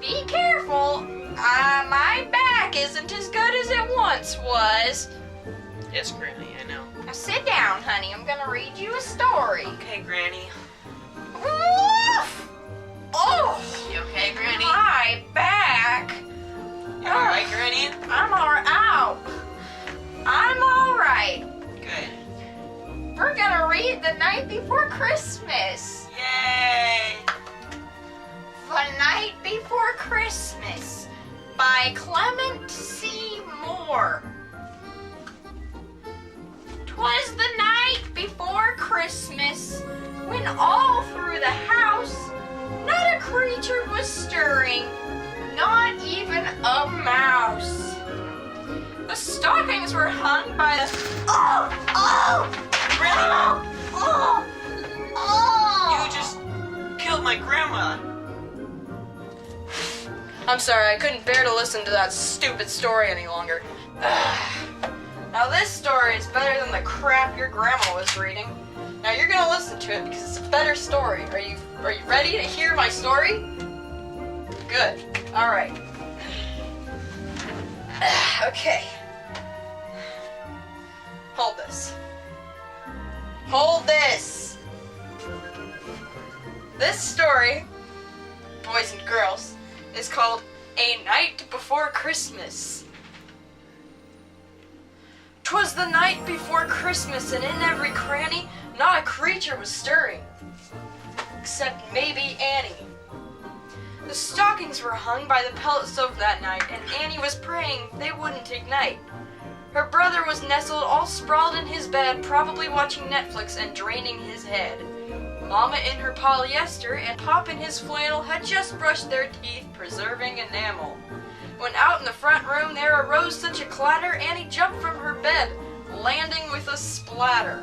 Be careful. My back isn't as good as it once was. Yes, Granny, I know. Now sit down, honey. I'm gonna read you a story. Okay, Granny. Woof! Oh! You okay, Granny? My back. You alright, Granny? I'm alright. Ow! I'm alright. Good. We're gonna read The Night Before Christmas. Yay! The Night Before Christmas by Clement C. Moore. 'Twas the night before Christmas, when all through the house not a creature was stirring, not even a mouse. The stockings were hung by the... Granny! Oh! You just killed my grandma. I'm sorry, I couldn't bear to listen to that stupid story any longer. Now this story is better than the crap your grandma was reading. Now you're gonna listen to it because it's a better story. Are you ready to hear my story? Good. Alright. Okay. Hold this. Hold this! This story, boys and girls, is called A Night Before Christmas. 'Twas the night before Christmas, and in every cranny not a creature was stirring, except maybe Annie. The stockings were hung by the pellet stove that night, and Annie was praying they wouldn't ignite. Her brother was nestled all sprawled in his bed, probably watching Netflix and draining his head. Mama in her polyester and Pop in his flannel had just brushed their teeth, preserving enamel. When out in the front room there arose such a clatter, Annie jumped from her bed, landing with a splatter.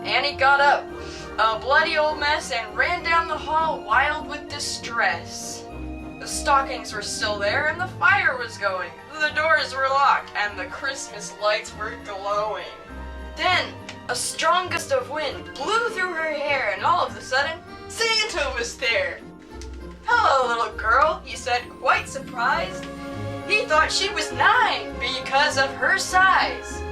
Annie got up, a bloody old mess, and ran down the hall, wild with distress. The stockings were still there, and the fire was going. The doors were locked, and the Christmas lights were glowing. Then, a strong gust of wind blew through her hair, and all of a sudden, Santa was there. "Hello, little girl," he said, quite surprised. He thought she was 9 because of her size.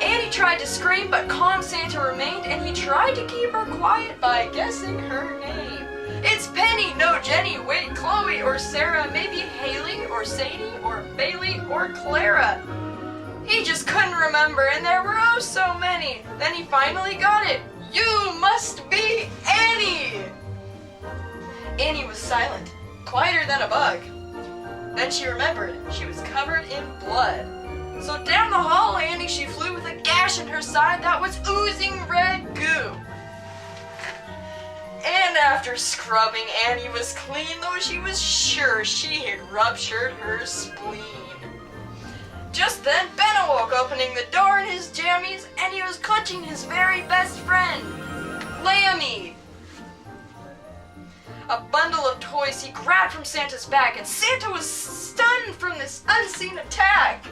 Annie tried to scream, but calm Santa remained, and he tried to keep her quiet by guessing her name. "It's Penny, no Jenny, wait, Chloe or Sarah, maybe Haley or Sadie or Bailey or Clara." He just couldn't remember, and there were oh so many. Then he finally got it. "You must be Annie!" Annie was silent, quieter than a bug. Then she remembered she was covered in blood. So down the hall Annie she flew with a gash in her side that was oozing red goo. And after scrubbing, Annie was clean, though she was sure she had ruptured her spleen. Just then, Ben awoke, opening the door in his jammies, and he was clutching his very best friend, Lammy. A bundle of toys he grabbed from Santa's back, and Santa was stunned from this unseen attack.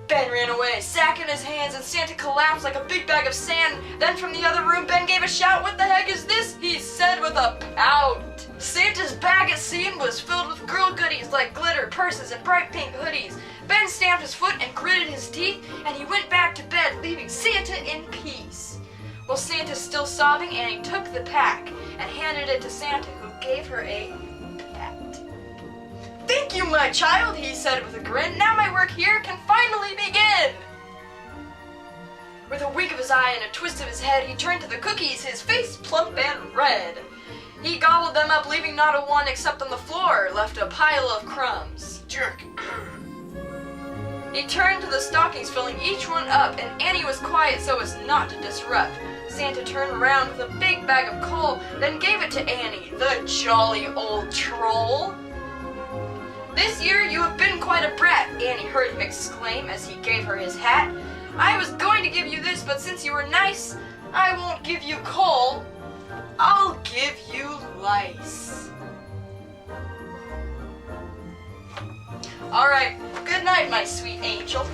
Ben ran away, sack in his hands, and Santa collapsed like a big bag of sand. Then from the other room, Ben gave a shout. "What the heck is this?" he said with a pout. Santa's bag, it seemed, was filled with girl goodies like glitter, purses, and bright pink hoodies. Ben stamped his foot and gritted his teeth, and he went back to bed, leaving Santa in peace. While Santa's still sobbing, Annie took the pack and handed it to Santa, who gave her a pat. "Thank you, my child," he said with a grin. "Now my work here can finally begin." With a wink of his eye and a twist of his head, he turned to the cookies, his face plump and red. He gobbled them up, leaving not a one except on the floor, left a pile of crumbs. Jerk. He turned to the stockings, filling each one up, and Annie was quiet so as not to disrupt. Santa turned around with a big bag of coal, then gave it to Annie, the jolly old troll. "This year you have been quite a brat," Annie heard him exclaim as he gave her his hat. "I was going to give you this, but since you were nice, I won't give you coal. I'll give you lice." All right, good night, my sweet angel.